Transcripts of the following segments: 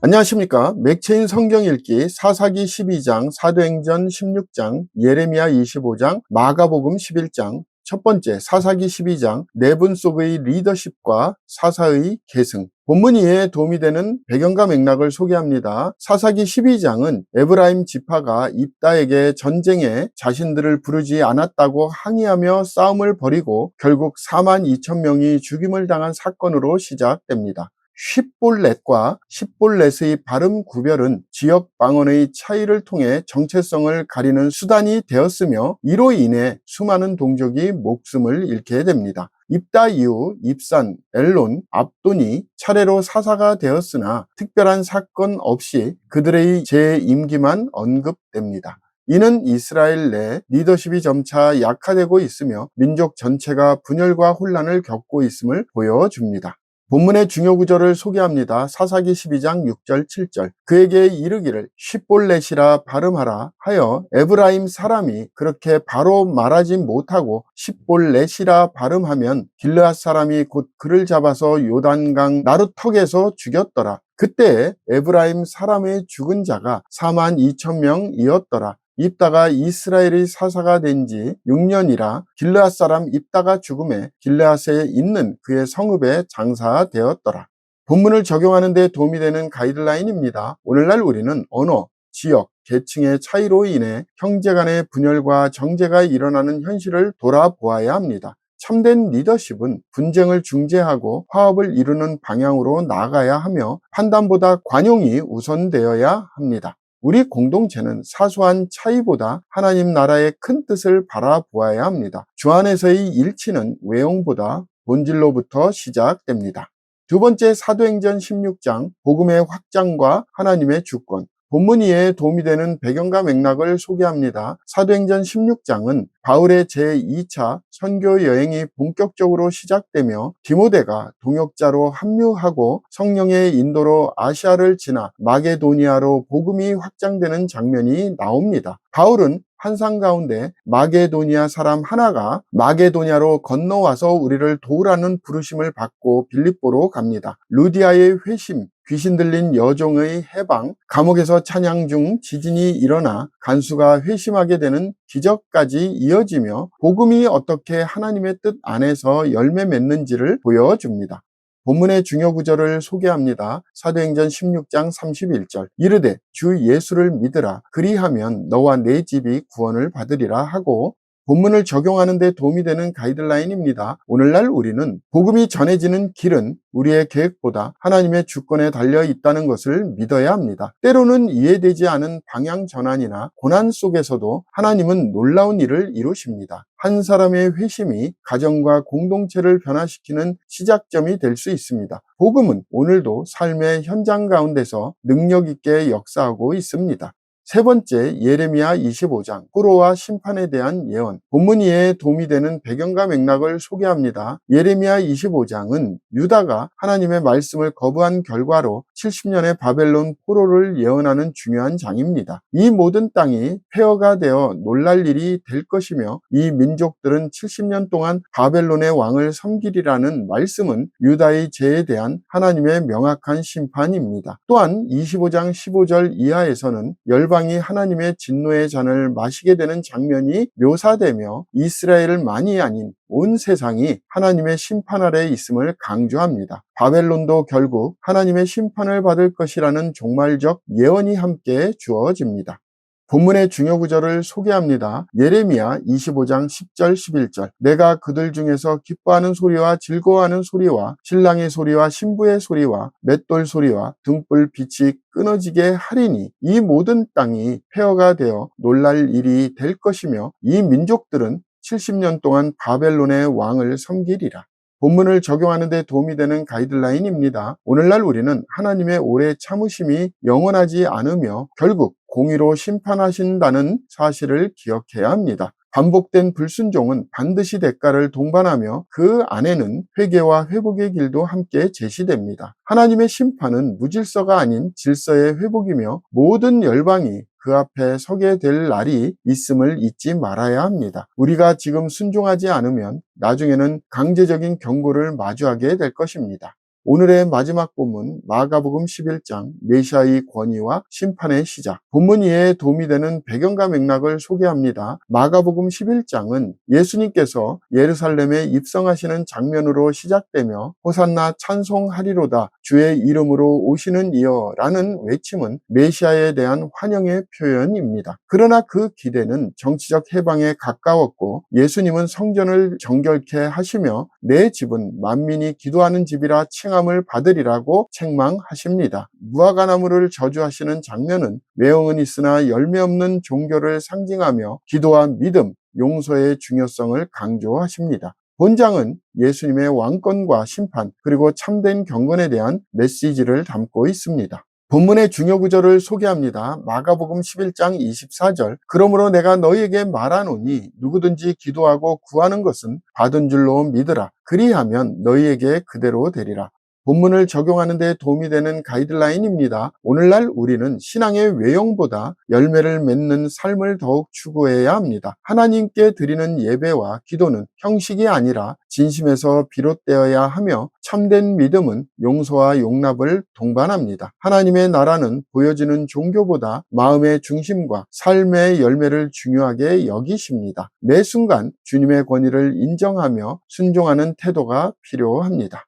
안녕하십니까. 맥체인 성경 읽기 사사기 12장, 사도행전 16장, 예레미야 25장, 마가복음 11장, 첫 번째 사사기 12장, 네 분 속의 리더십과 사사의 계승. 본문 이해에 도움이 되는 배경과 맥락을 소개합니다. 사사기 12장은 에브라임 지파가 입다에게 전쟁에 자신들을 부르지 않았다고 항의하며 싸움을 벌이고 결국 4만 2천 명이 죽임을 당한 사건으로 시작됩니다. 쉽볼렛과 십볼렛의 발음 구별은 지역 방언의 차이를 통해 정체성을 가리는 수단이 되었으며 이로 인해 수많은 동족이 목숨을 잃게 됩니다. 입다 이후 입산, 엘론, 압돈이 차례로 사사가 되었으나 특별한 사건 없이 그들의 재임기만 언급됩니다. 이는 이스라엘 내 리더십이 점차 약화되고 있으며 민족 전체가 분열과 혼란을 겪고 있음을 보여줍니다. 본문의 중요 구절을 소개합니다. 사사기 12장 6절 7절 그에게 이르기를 십볼렛이라 발음하라 하여 에브라임 사람이 그렇게 바로 말하지 못하고 십볼렛이라 발음하면 길르앗 사람이 곧 그를 잡아서 요단강 나루턱에서 죽였더라. 그때 에브라임 사람의 죽은 자가 4만 2천 명이었더라. 입다가 이스라엘의 사사가 된 지 6년이라 길르앗 사람 입다가 죽음에 길르앗에 있는 그의 성읍에 장사되었더라. 본문을 적용하는 데 도움이 되는 가이드라인입니다. 오늘날 우리는 언어, 지역, 계층의 차이로 인해 형제 간의 분열과 정제가 일어나는 현실을 돌아보아야 합니다. 참된 리더십은 분쟁을 중재하고 화합을 이루는 방향으로 나아가야 하며 판단보다 관용이 우선되어야 합니다. 우리 공동체는 사소한 차이보다 하나님 나라의 큰 뜻을 바라보아야 합니다. 주 안에서의 일치는 외형보다 본질로부터 시작됩니다. 두 번째 사도행전 16장 복음의 확장과 하나님의 주권. 본문 이해에 도움이 되는 배경과 맥락을 소개합니다. 사도행전 16장은 바울의 제2차 선교 여행이 본격적으로 시작되며 디모데가 동역자로 합류하고 성령의 인도로 아시아를 지나 마게도니아로 복음이 확장되는 장면이 나옵니다. 바울은 환상 가운데 마게도니아 사람 하나가 마게도니아로 건너와서 우리를 도우라는 부르심을 받고 빌립보로 갑니다. 루디아의 회심, 귀신 들린 여종의 해방, 감옥에서 찬양 중 지진이 일어나 간수가 회심하게 되는 기적까지 이어지며 복음이 어떻게 하나님의 뜻 안에서 열매 맺는지를 보여줍니다. 본문의 중요 구절을 소개합니다. 사도행전 16장 31절 이르되 주 예수를 믿으라 그리하면 너와 내 집이 구원을 받으리라 하고 본문을 적용하는 데 도움이 되는 가이드라인입니다. 오늘날 우리는 복음이 전해지는 길은 우리의 계획보다 하나님의 주권에 달려 있다는 것을 믿어야 합니다. 때로는 이해되지 않은 방향 전환이나 고난 속에서도 하나님은 놀라운 일을 이루십니다. 한 사람의 회심이 가정과 공동체를 변화시키는 시작점이 될 수 있습니다. 복음은 오늘도 삶의 현장 가운데서 능력 있게 역사하고 있습니다. 세 번째 예레미야 25장 포로와 심판에 대한 예언. 본문 이해에 도움이 되는 배경과 맥락을 소개합니다. 예레미야 25장은 유다가 하나님의 말씀을 거부한 결과로 70년의 바벨론 포로를 예언하는 중요한 장입니다. 이 모든 땅이 폐허가 되어 놀랄 일이 될 것이며 이 민족들은 70년 동안 바벨론의 왕을 섬기리라는 말씀은 유다의 죄에 대한 하나님의 명확한 심판입니다. 또한 25장 15절 이하에서는 열방이 하나님의 진노의 잔을 마시게 되는 장면이 묘사되며 이스라엘만이 아닌 온 세상이 하나님의 심판 아래에 있음을 강조합니다. 바벨론도 결국 하나님의 심판을 받을 것이라는 종말적 예언이 함께 주어집니다. 본문의 중요 구절을 소개합니다. 예레미야 25장 10절 11절 내가 그들 중에서 기뻐하는 소리와 즐거워하는 소리와 신랑의 소리와 신부의 소리와 맷돌 소리와 등불 빛이 끊어지게 하리니 이 모든 땅이 폐허가 되어 놀랄 일이 될 것이며 이 민족들은 70년 동안 바벨론의 왕을 섬기리라. 본문을 적용하는 데 도움이 되는 가이드라인입니다. 오늘날 우리는 하나님의 오래 참으심이 영원하지 않으며 결국 공의로 심판하신다는 사실을 기억해야 합니다. 반복된 불순종은 반드시 대가를 동반하며 그 안에는 회개와 회복의 길도 함께 제시됩니다. 하나님의 심판은 무질서가 아닌 질서의 회복이며 모든 열방이 그 앞에 서게 될 날이 있음을 잊지 말아야 합니다. 우리가 지금 순종하지 않으면 나중에는 강제적인 경고를 마주하게 될 것입니다. 오늘의 마지막 본문 마가복음 11장 메시아의 권위와 심판의 시작. 본문 이해에 도움이 되는 배경과 맥락을 소개합니다. 마가복음 11장은 예수님께서 예루살렘에 입성하시는 장면으로 시작되며 호산나 찬송하리로다 주의 이름으로 오시는 이여 라는 외침은 메시아에 대한 환영의 표현입니다. 그러나 그 기대는 정치적 해방에 가까웠고 예수님은 성전을 정결케 하시며 내 집은 만민이 기도하는 집이라 칭함을 받으리라고 책망하십니다. 무화과나무를 저주하시는 장면은 외형은 있으나 열매 없는 종교를 상징하며 기도와 믿음, 용서의 중요성을 강조하십니다. 본장은 예수님의 왕권과 심판 그리고 참된 경건에 대한 메시지를 담고 있습니다. 본문의 중요 구절을 소개합니다. 마가복음 11장 24절 그러므로 내가 너희에게 말하노니 누구든지 기도하고 구하는 것은 받은 줄로 믿으라. 그리하면 너희에게 그대로 되리라. 본문을 적용하는 데 도움이 되는 가이드라인입니다. 오늘날 우리는 신앙의 외형보다 열매를 맺는 삶을 더욱 추구해야 합니다. 하나님께 드리는 예배와 기도는 형식이 아니라 진심에서 비롯되어야 하며 참된 믿음은 용서와 용납을 동반합니다. 하나님의 나라는 보여지는 종교보다 마음의 중심과 삶의 열매를 중요하게 여기십니다. 매 순간 주님의 권위를 인정하며 순종하는 태도가 필요합니다.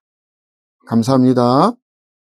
감사합니다.